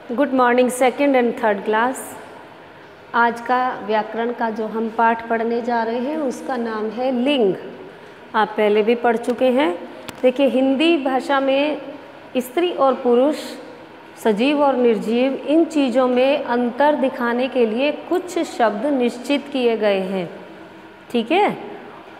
Good morning second and third class. आज का व्याकरण का जो हम पाठ पढ़ने जा रहे हैं उसका नाम है लिंग। आप पहले भी पढ़ चुके हैं। देखिए, हिंदी भाषा में स्त्री और पुरुष, सजीव और निर्जीव, इन चीज़ों में अंतर दिखाने के लिए कुछ शब्द निश्चित किए गए हैं, ठीक है।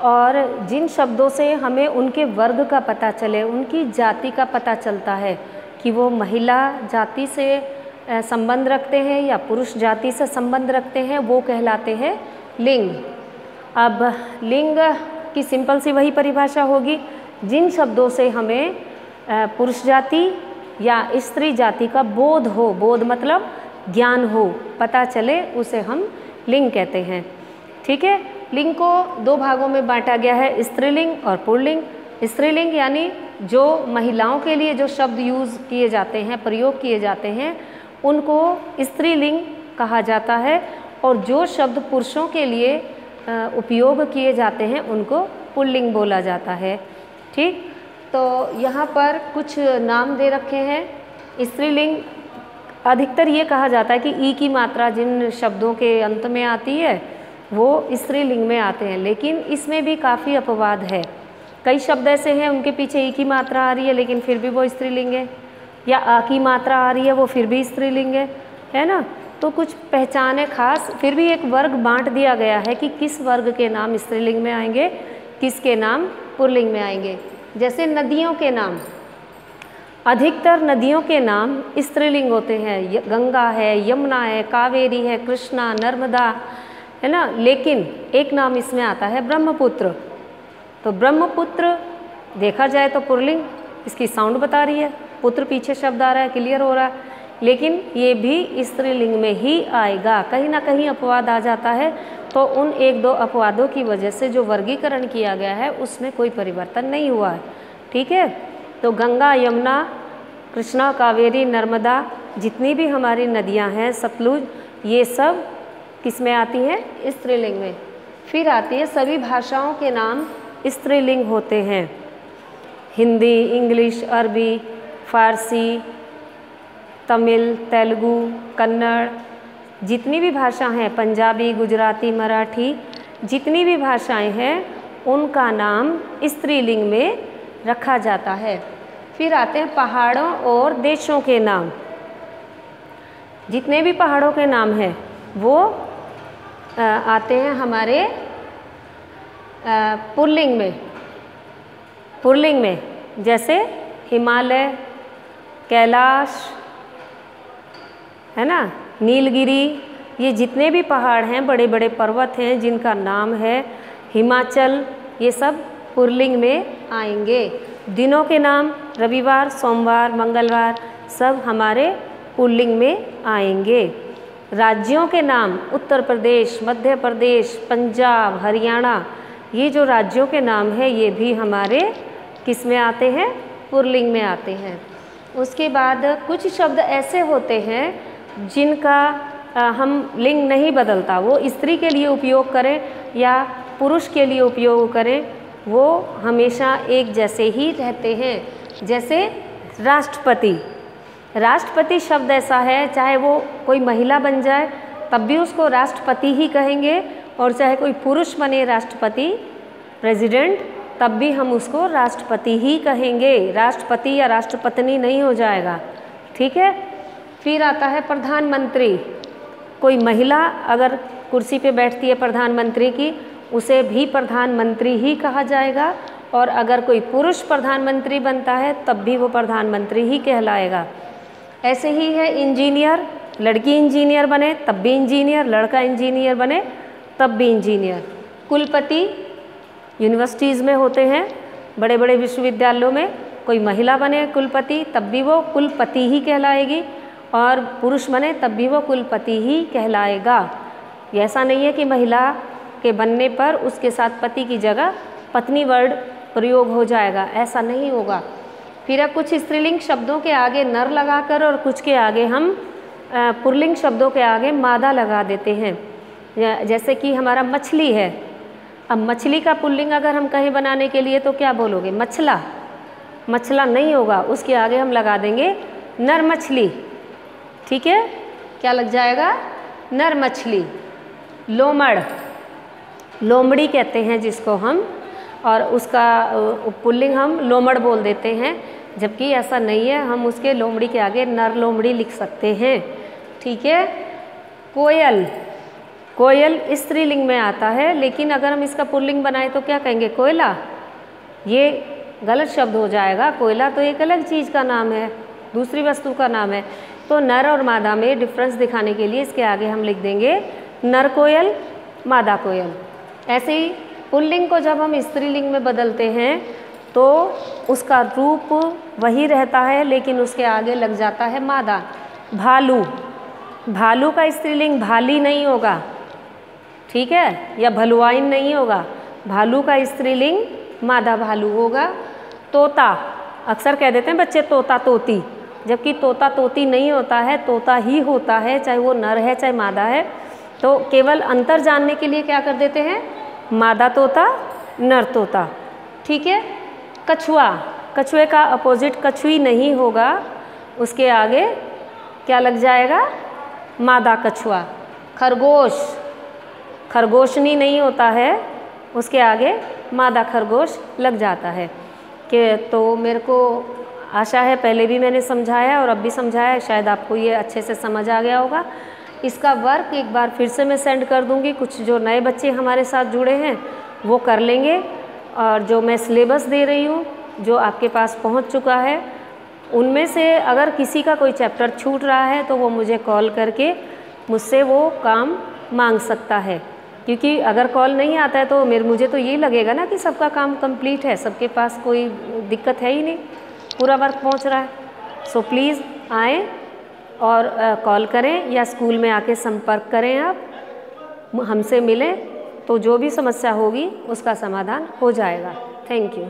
और जिन शब्दों से हमें उनके वर्ग का पता चले, उनकी जाति का पता चलता है कि वो महिला जाति से संबंध रखते हैं या पुरुष जाति से संबंध रखते हैं, वो कहलाते हैं लिंग। अब लिंग की सिंपल सी वही परिभाषा होगी, जिन शब्दों से हमें पुरुष जाति या स्त्री जाति का बोध हो, बोध मतलब ज्ञान हो, पता चले, उसे हम लिंग कहते हैं, ठीक है। लिंग को दो भागों में बांटा गया है, स्त्रीलिंग और पुल्लिंग। स्त्रीलिंग यानी जो महिलाओं के लिए जो शब्द यूज़ किए जाते हैं, प्रयोग किए जाते हैं, उनको स्त्रीलिंग कहा जाता है, और जो शब्द पुरुषों के लिए उपयोग किए जाते हैं उनको पुल्लिंग बोला जाता है, ठीक। तो यहाँ पर कुछ नाम दे रखे हैं। स्त्रीलिंग अधिकतर ये कहा जाता है कि ई की मात्रा जिन शब्दों के अंत में आती है वो स्त्रीलिंग में आते हैं, लेकिन इसमें भी काफ़ी अपवाद है। कई शब्द ऐसे हैं उनके पीछे ई की मात्रा आ रही है लेकिन फिर भी वो स्त्रीलिंग है, या आ की मात्रा आ रही है वो फिर भी स्त्रीलिंग है ना। तो कुछ पहचान है खास, फिर भी एक वर्ग बांट दिया गया है कि किस वर्ग के नाम स्त्रीलिंग में आएंगे, किसके नाम पुल्लिंग में आएंगे। जैसे नदियों के नाम, अधिकतर नदियों के नाम स्त्रीलिंग होते हैं। गंगा है, यमुना है, कावेरी है, कृष्णा, नर्मदा, है ना। लेकिन एक नाम इसमें आता है ब्रह्मपुत्र। तो ब्रह्मपुत्र देखा जाए तो पुल्लिंग, इसकी साउंड बता रही है, पुत्र पीछे शब्द आ रहा है, क्लियर हो रहा है, लेकिन ये भी स्त्रीलिंग में ही आएगा। कहीं ना कहीं अपवाद आ जाता है, तो उन एक दो अपवादों की वजह से जो वर्गीकरण किया गया है उसमें कोई परिवर्तन नहीं हुआ है, ठीक है। तो गंगा, यमुना, कृष्णा, कावेरी, नर्मदा, जितनी भी हमारी नदियां हैं, सतलुज, ये सब किस में आती हैं? स्त्रीलिंग में। फिर आती है सभी भाषाओं के नाम स्त्रीलिंग होते हैं। हिंदी, इंग्लिश, अरबी, फारसी, तमिल, तेलुगु, कन्नड़, जितनी भी भाषा हैं, पंजाबी, गुजराती, मराठी, जितनी भी भाषाएं हैं उनका नाम स्त्रीलिंग में रखा जाता है। फिर आते हैं पहाड़ों और देशों के नाम। जितने भी पहाड़ों के नाम हैं वो आते हैं हमारे पुल्लिंग में, जैसे हिमालय, कैलाश, है ना, नीलगिरी, ये जितने भी पहाड़ हैं, बड़े बड़े पर्वत हैं जिनका नाम है हिमाचल, ये सब पुल्लिंग में आएंगे। दिनों के नाम रविवार, सोमवार, मंगलवार, सब हमारे पुल्लिंग में आएंगे। राज्यों के नाम उत्तर प्रदेश, मध्य प्रदेश, पंजाब, हरियाणा, ये जो राज्यों के नाम हैं ये भी हमारे किस में आते हैं? पुल्लिंग में आते हैं। उसके बाद कुछ शब्द ऐसे होते हैं जिनका हम लिंग नहीं बदलता, वो स्त्री के लिए उपयोग करें या पुरुष के लिए उपयोग करें, वो हमेशा एक जैसे ही रहते हैं। जैसे राष्ट्रपति, राष्ट्रपति शब्द ऐसा है, चाहे वो कोई महिला बन जाए तब भी उसको राष्ट्रपति ही कहेंगे, और चाहे कोई पुरुष बने राष्ट्रपति, प्रेसिडेंट, तब भी हम उसको राष्ट्रपति ही कहेंगे। राष्ट्रपति या राष्ट्रपत्नी नहीं हो जाएगा, ठीक है। फिर आता है प्रधानमंत्री। कोई महिला अगर कुर्सी पे बैठती है प्रधानमंत्री की, उसे भी प्रधानमंत्री ही कहा जाएगा, और अगर कोई पुरुष प्रधानमंत्री बनता है तब भी वो प्रधानमंत्री ही कहलाएगा। ऐसे ही है इंजीनियर, लड़की इंजीनियर बने तब भी इंजीनियर, लड़का इंजीनियर बने तब भी इंजीनियर। कुलपति यूनिवर्सिटीज़ में होते हैं, बड़े बड़े विश्वविद्यालयों में, कोई महिला बने कुलपति तब भी वो कुलपति ही कहलाएगी, और पुरुष बने तब भी वो कुलपति ही कहलाएगा। ऐसा नहीं है कि महिला के बनने पर उसके साथ पति की जगह पत्नी वर्ड प्रयोग हो जाएगा, ऐसा नहीं होगा। फिर अब कुछ स्त्रीलिंग शब्दों के आगे नर लगाकर और कुछ के आगे हम पुल्लिंग शब्दों के आगे मादा लगा देते हैं। जैसे कि हमारा मछली है, अब मछली का पुल्लिंग अगर हम कहें बनाने के लिए तो क्या बोलोगे? मछला, मछला नहीं होगा, उसके आगे हम लगा देंगे नर मछली, ठीक है, क्या लग जाएगा? नर मछली। लोमड़, लोमड़ी कहते हैं जिसको हम, और उसका पुल्लिंग हम लोमड़ बोल देते हैं, जबकि ऐसा नहीं है, हम उसके लोमड़ी के आगे नर लोमड़ी लिख सकते हैं। ठीक है। कोयल, कोयल स्त्रीलिंग में आता है, लेकिन अगर हम इसका पुल्लिंग बनाए तो क्या कहेंगे? कोयला। ये गलत शब्द हो जाएगा। कोयला तो एक अलग चीज़ का नाम है, दूसरी वस्तु का नाम है। तो नर और मादा में डिफरेंस दिखाने के लिए इसके आगे हम लिख देंगे नर कोयल, मादा कोयल। ऐसे ही पुल्लिंग को जब हम स्त्रीलिंग में बदलते हैं तो उसका रूप वही रहता है, लेकिन उसके आगे लग जाता है मादा। भालू, भालू का स्त्रीलिंग भाली नहीं होगा, ठीक है, या भलुआइन नहीं होगा। भालू का स्त्रीलिंग मादा भालू होगा। तोता, अक्सर कह देते हैं बच्चे तोता तोती, जबकि तोता तोती नहीं होता है, तोता ही होता है, चाहे वो नर है चाहे मादा है। तो केवल अंतर जानने के लिए क्या कर देते हैं? मादा तोता, नर तोता। ठीक है। कछुआ, कछुए का अपोजिट कछुई नहीं होगा, उसके आगे क्या लग जाएगा? मादा कछुआ। खरगोश, खरगोशनी नहीं होता है, उसके आगे मादा खरगोश लग जाता है। कि तो मेरे को आशा है पहले भी मैंने समझाया और अब भी समझाया, शायद आपको ये अच्छे से समझ आ गया होगा। इसका वर्क एक बार फिर से मैं सेंड कर दूंगी, कुछ जो नए बच्चे हमारे साथ जुड़े हैं वो कर लेंगे, और जो मैं सिलेबस दे रही हूँ जो आपके पास पहुँच चुका है, उनमें से अगर किसी का कोई चैप्टर छूट रहा है तो वो मुझे कॉल करके मुझसे वो काम मांग सकता है, क्योंकि अगर कॉल नहीं आता है तो मुझे तो ये लगेगा ना कि सबका काम कंप्लीट है, सबके पास कोई दिक्कत है ही नहीं, पूरा वर्क पहुंच रहा है। सो प्लीज़ आएँ और कॉल करें या स्कूल में आके संपर्क करें, आप हमसे मिलें, तो जो भी समस्या होगी उसका समाधान हो जाएगा। Thank you.